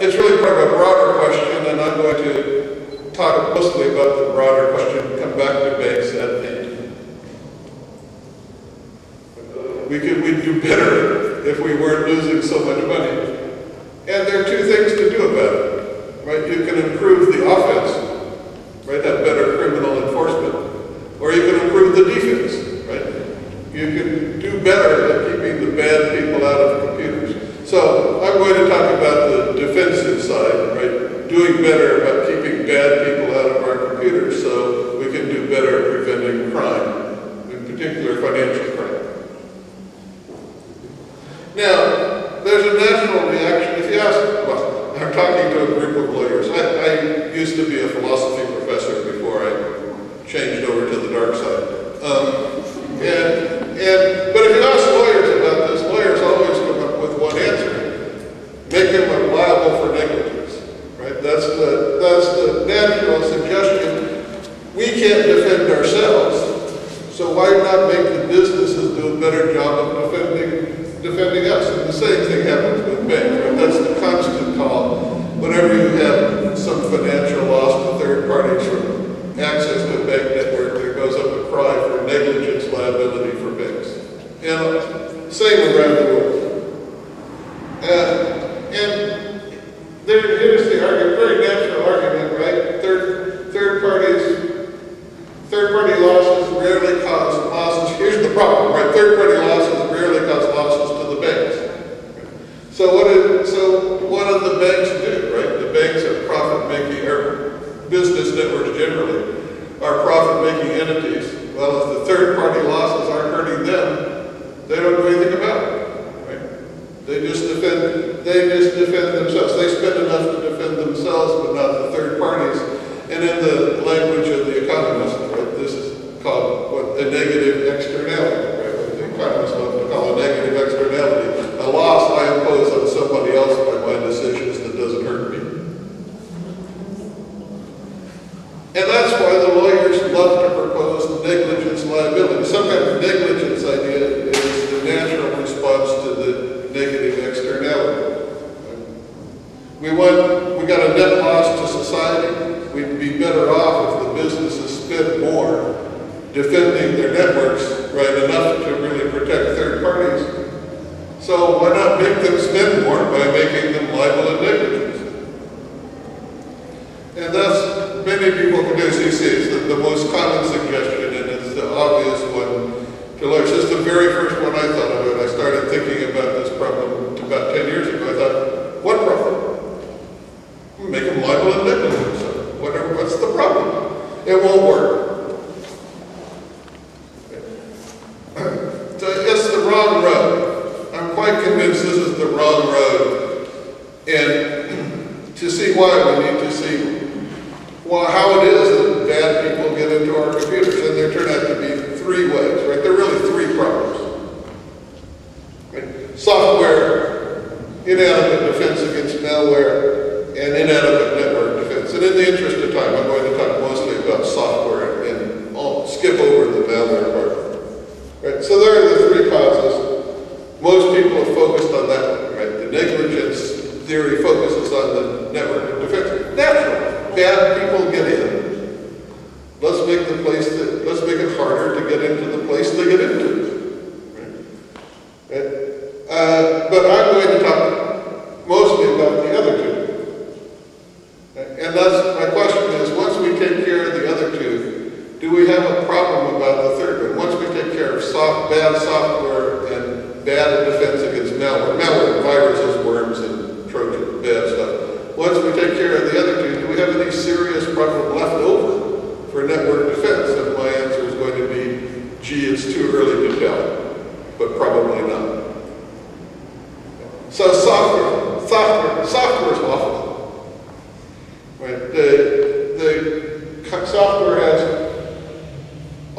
it's really part of a broader question, and I'm going to talk mostly about the broader question, come back to banks at the end. We'd do better if we weren't losing so much money. And there are two things to do about it, right? You can improve the offense, right? Have better criminal enforcement. Or you can improve the defense, right? You can do better at keeping the bad people out of computers. So I'm going to talk about the defensive side, right? Doing better about keeping bad people out of our computers so we can do better at preventing crime, in particular financial crime. Now, there's a natural reaction. If you ask, well, I'm talking to a group of lawyers. I used to be a philosophy professor before I changed over to the dark side. But if you ask lawyers about this, lawyers always come up with one answer: make him liable for negligence. Right? That's the natural suggestion. We can't defend ourselves, so why not make the businesses do a better job of defending us? And the same thing happens with banks. Right? That's the constant call. Whenever you have some financial loss to third parties from access to a bank network, there goes up a cry for negligence liability for banks. And same around the world. And here's the argument, very natural argument, right? Third party losses rarely cause losses. Here's the problem, right? Third party losses rarely cause losses to the banks. So what do the banks do, right? The banks are profit-making, or business networks generally, are profit-making entities. Well, if the third-party losses aren't hurting them, they don't do anything about it, right? They just defend themselves. They spend enough to defend themselves, but not the third parties. And in the language of the economist, right, this is called a negative externality, right? What the economists love to call a negative externality. A loss I impose on somebody else by my decisions that doesn't hurt me. And that's why the lawyers love to propose negligence liability. Some kind of negligence idea is the natural response to the negative externality. We got a net loss to society. We'd be better off if the businesses spent more defending their networks, right, enough to really protect third parties. So why not make them spend more by making them liable and negligence? And that's, many people can do. So you see, it's the most common suggestion, and it's the obvious one to lawyers. It's the very first one I thought of. I started thinking about this problem about 10 years ago. I thought, what problem? Make them liable and negligent. So what's the problem? It won't work. So it's the wrong road. I'm quite convinced this is the wrong road. And to see why, we need to see how it is that bad people get into our computers. And there turn out to be three ways, right? There are really three problems. Right? Software, inadequate defense against malware, and inadequate network defense. And in the interest of time, I'm going to talk mostly about software and I'll skip over the malware part. Right? So there are the three causes. Most people have focused on that one, right? The negligence theory focuses on the network defense. Naturally, bad people get in. Let's make it harder to get into the place they get into. Right? But I'm going to talk mostly about the other two. And that's my question is, once we take care of the other two, do we have a problem about the third one? Once we take care of bad software and bad defense against malware, viruses, worms, and Trojans, bad stuff. Once we take care of the other two, do we have any serious problem left over for network defense? And my answer is going to be, gee, it's too early to tell, but probably not. So software is awful. Right? The software has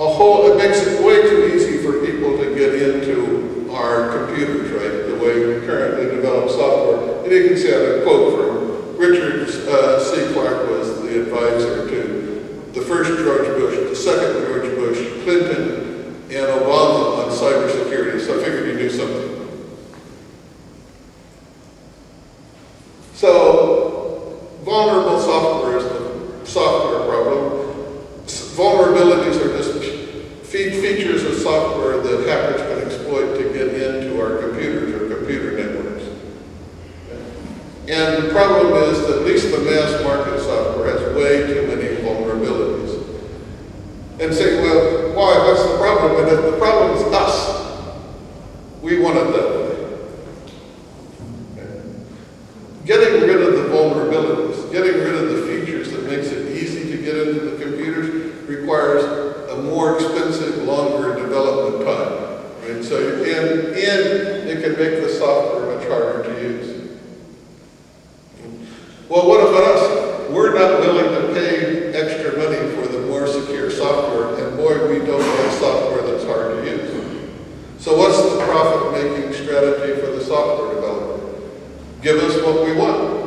it makes it way too easy for people to get into our computers, right? The way we currently develop software. And you can see I have a quote from Richard C. Clark was the advisor to the first George Bush, the second George Bush, Clinton, and Obama on cybersecurity. So I figured you knew something. So vulnerable software is the software problem. Vulnerabilities are just features of software that hackers can exploit to get into our computers or computer networks. And the problem is that at least the mass market software has way too many vulnerabilities. And say, well, why? What's the problem? And the problem is us. We want it that way. Getting rid of the vulnerabilities, getting rid of the features that makes it easy to get into the computers requires a more expensive, longer development time. Right? So, and it can make the software much harder to use. Well, what about us? We're not willing to pay extra money for the more secure software, and boy, we don't want software that's hard to use. So what's the profit-making strategy for the software developer? Give us what we want.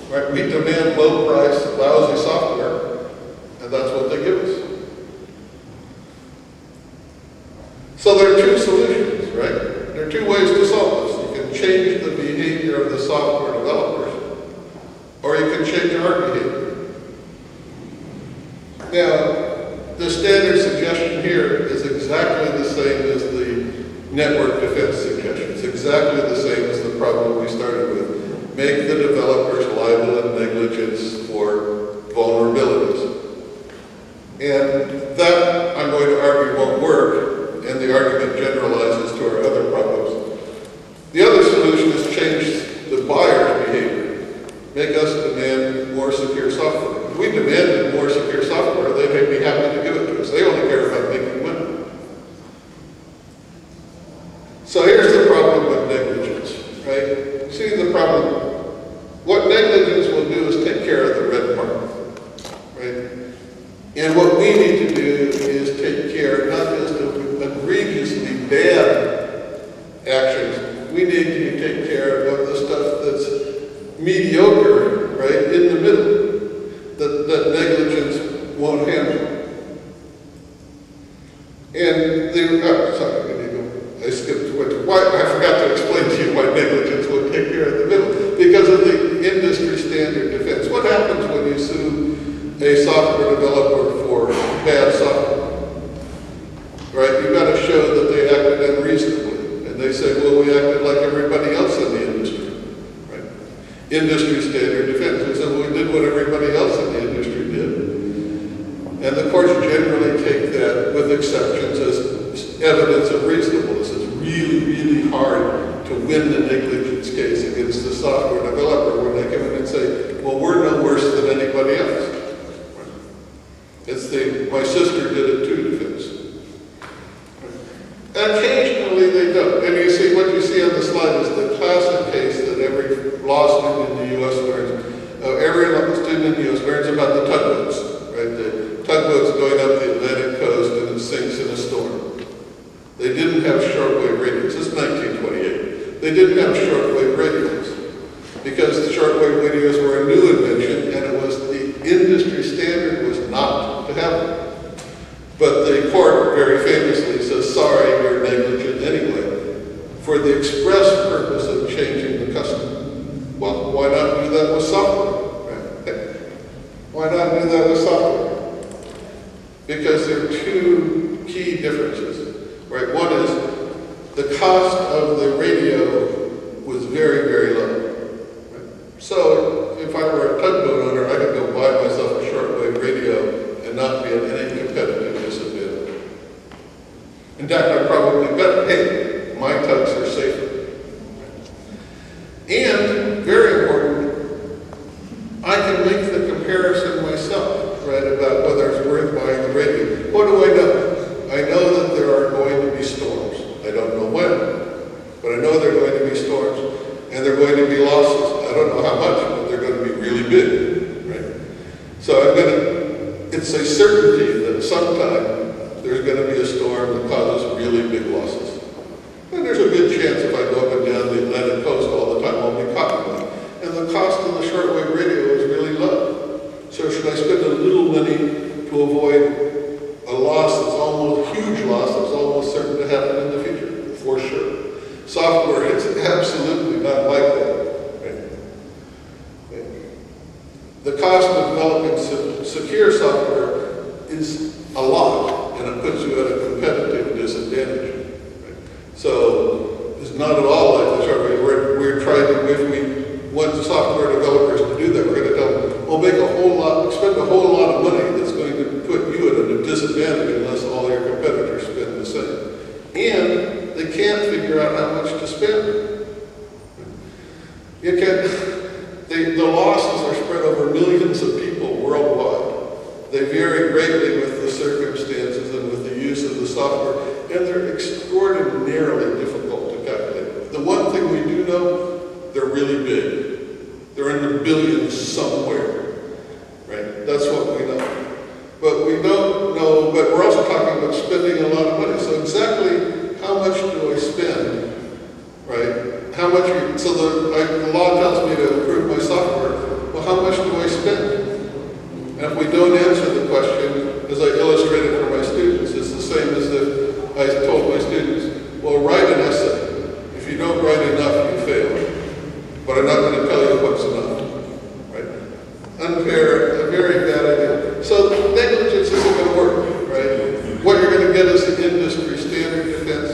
Right? We demand low-price, lousy software, and that's what they give us. So there are two solutions, right? There are two ways to solve this. You can change the behavior of the software developers, or you can change our behavior. Now, the standard suggestion here is exactly the same as the network defense suggestion. It's exactly the same as the problem we started with. Make the developers liable in negligence for vulnerabilities. And that, I'm going to argue, won't work, and the argument generalizes to our other problems. The other solution is change the buyer's behavior. Make us demand more secure software. If we demanded more secure software, they may be happy to give it to us. They only care about making money. So here's the problem with negligence, right? See the problem? What negligence will do is take care of the red part, right? And what we need to do is take care not just of egregiously bad actions. We need to take care of the stuff that's mediocre, right, in the middle, that negligence won't handle. And I skipped why I forgot to explain to you why negligence would take care of the middle. Because of the industry standard defense. What happens when you sue a software developer for bad software? Right? You've got to show that they acted unreasonably. And they say, well, we acted like everybody else in the industry. Right? Industry standard defense. We said, well, we did what everybody else in the industry did. And the courts generally take that, with exceptions, as evidence of reasonableness. It's really, really hard to win the negligence case against the software developer when they come in and say, well, we're no worse than anybody else. It's the my sister did it too defense. Occasionally they don't. And you see, what you see on the slide is the classic case that every law student in the U.S. learns. Every student in the U.S. learns about the tugboats. Right? The tugboat's going up the Atlantic coast and it sinks in a storm. They didn't have shortwave radios. This is 1928. They didn't have shortwave radios because the shortwave radios were a new invention, and it was the industry standard was not to have them. But the court very famously says, sorry, you're negligent anyway, for the express purpose of changing the custom. Well, why not do that with software? Right? Why not do that with software? Because there are two key differences. Right? One is the cost of the radio was very, very low. Right? So if I were a tugboat owner, I could go buy myself a shortwave radio and not be at any competitive disadvantage. In fact, I'd probably bet, hey, my tugs are safer. And, very important, I can make the comparison myself, right, about whether it's worth buying the radio. What do I know? I know that there are going to be storms. I don't know when, but I know there are going to be storms, and there are going to be losses. I don't know how much, but they're going to be really big, right? So it's a certainty that sometime there's going to be a storm that causes really big losses. And there's a good chance if I go up and down the Atlantic coast all the time, I'll be caught in that. And the cost of the shortwave radio is really low. So should I spend a little money to avoid a loss that's almost, huge loss that's almost certain to happen in the future? For sure. Software is absolutely not like that. Right? You can, the losses are spread over millions of people worldwide. They vary greatly with the circumstances and with the use of the software, and they're extraordinarily difficult to calculate. The one thing we do know, they're really big. They're in the billions somewhere, right? That's what we know. But we don't know, but we're also talking about spending a lot of money. So exactly how much do I spend, right? How much, so the law tells me to improve my software. Well, how much do I spend? And if we don't answer the question, as I illustrated for my students, it's the same as if I told my students, well, write an essay. If you don't write enough, you fail. But I'm not going to tell you what's enough, right? Unfair, a very bad idea. So negligence isn't going to work, right? What you're going to get is an industry standard defense,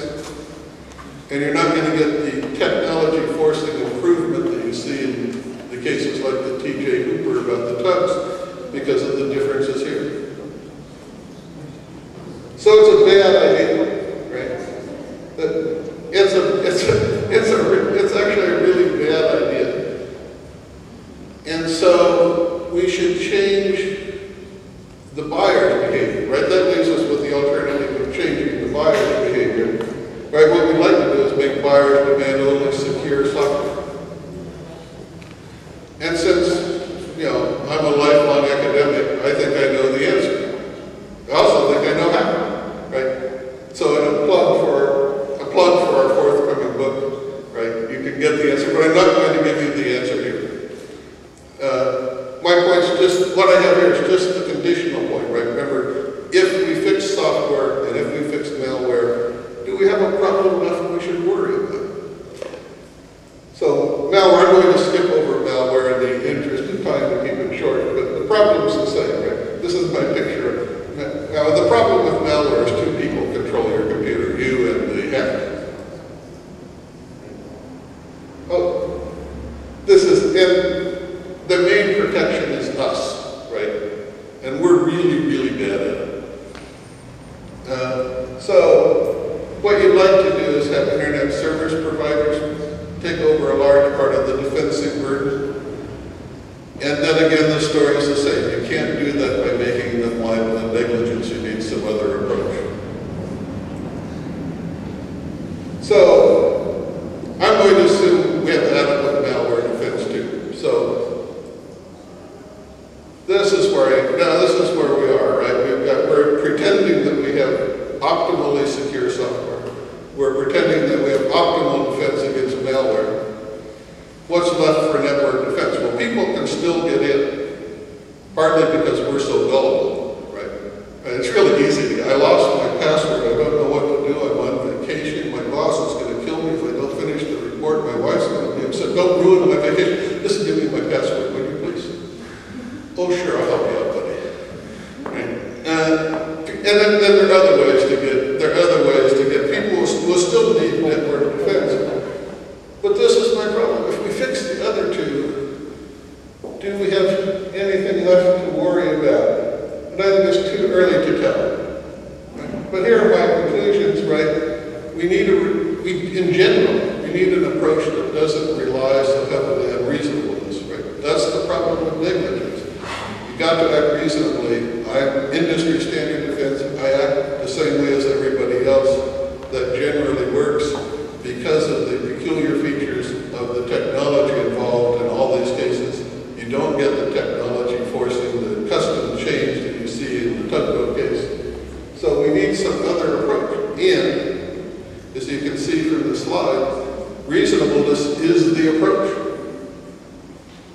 and you're not going to get the technology forcing improvement that you see in the cases like the T.J. Hooper about the tubs because of the differences here. So it's a bad idea, right? It's actually a really bad idea. And so we should change the buyer's behavior, right? That leaves us with the alternative of changing the buyer's behavior. Right, what we'd like to do is make buyers demand only secure software. And since, you know, I'm a lifelong academic, I think I know the answer. I also think I know how, right? So in a plug for our forthcoming book, right, you can get the answer, but I'm not going to give you the answer here. My point's just, what I have here is just the conditional point, right? Remember, if we fix software and if we fix malware, do we have a problem enough we should worry about? So malware, I'm going to skip over malware in the interest of time to keep it short, but the problem's the same, right? This is my picture. Now, the problem with malware is two people control your computer, you and the hacker. Oh, this is, and the main protection is us, right? And we're really, really bad at it. So what you'd like to do is have internet service providers take over a large part of the defensive burden. And then again, the story is the same. You can't do that by making them liable in negligence. You need some other approach. So I'm going to assume we have adequate malware defense too. So this is where we are, right? We're pretending that we have optimally secure software. We're pretending that we have optimal defense against malware. What's left for network defense? Well, people can still get in, partly because we're so gullible, right? And it's really easy. I lost my password. I don't know what to do. I'm on vacation. My boss is going to kill me if I don't finish the report. My wife's going to be upset. Don't ruin my vacation. Just give me my password, will you please? Oh, sure, I'll help you out, buddy. Right? And then there are other ways to get, people will still need network defense. But this is my problem. If we fix the other two, do we have anything left to worry about? And I think it's too early to tell. Right? But here are my conclusions, right? In general, we need an approach that doesn't rely so heavily on reasonableness, right? That's the problem with negligence. You've got to act reasonably. I'm industry standard defense. I act the same way as everybody else. That generally works because of the peculiar features of the technology involved in all these cases. You don't get the technology forcing the custom change that you see in the tugboat case. So we need some other approach. And, as you can see from the slide, reasonableness is the approach.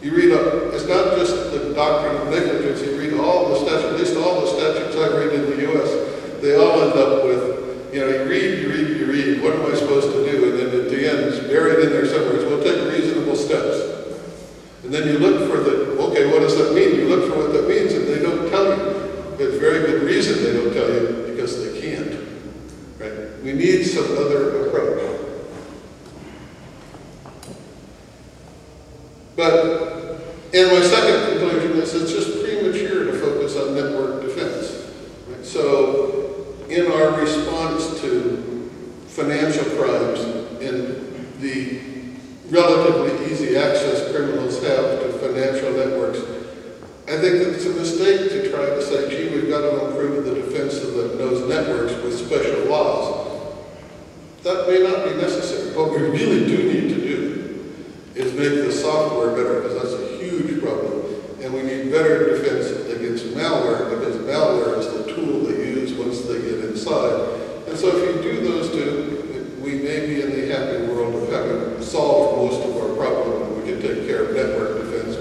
You read, it's not just the doctrine of negligence, you read all the statutes, at least all the statutes I read in the U.S., they all end up with, you read, what am I supposed to do? And then at the end, it's buried in there somewhere, it's, we'll take reasonable steps. And then you look for okay, what does that mean? You look for what that means, and they don't tell you. There's very good reason they don't tell you, because they can't. Right? We need some other approach. And my second conclusion is it's just premature to focus on network defense. Right? So, in our response to financial crimes in the relative relatively easy access criminals have to financial networks, I think that it's a mistake to try to say, gee, we've got to improve the defense of those networks with special laws. That may not be necessary. What we really do need to do is make the software better, because that's a huge problem. And we need better defense against malware, because malware is the tool they use once they get inside. And so if you do those two, we may be in the happy world of having solved most of our problem, and we can take care of network defense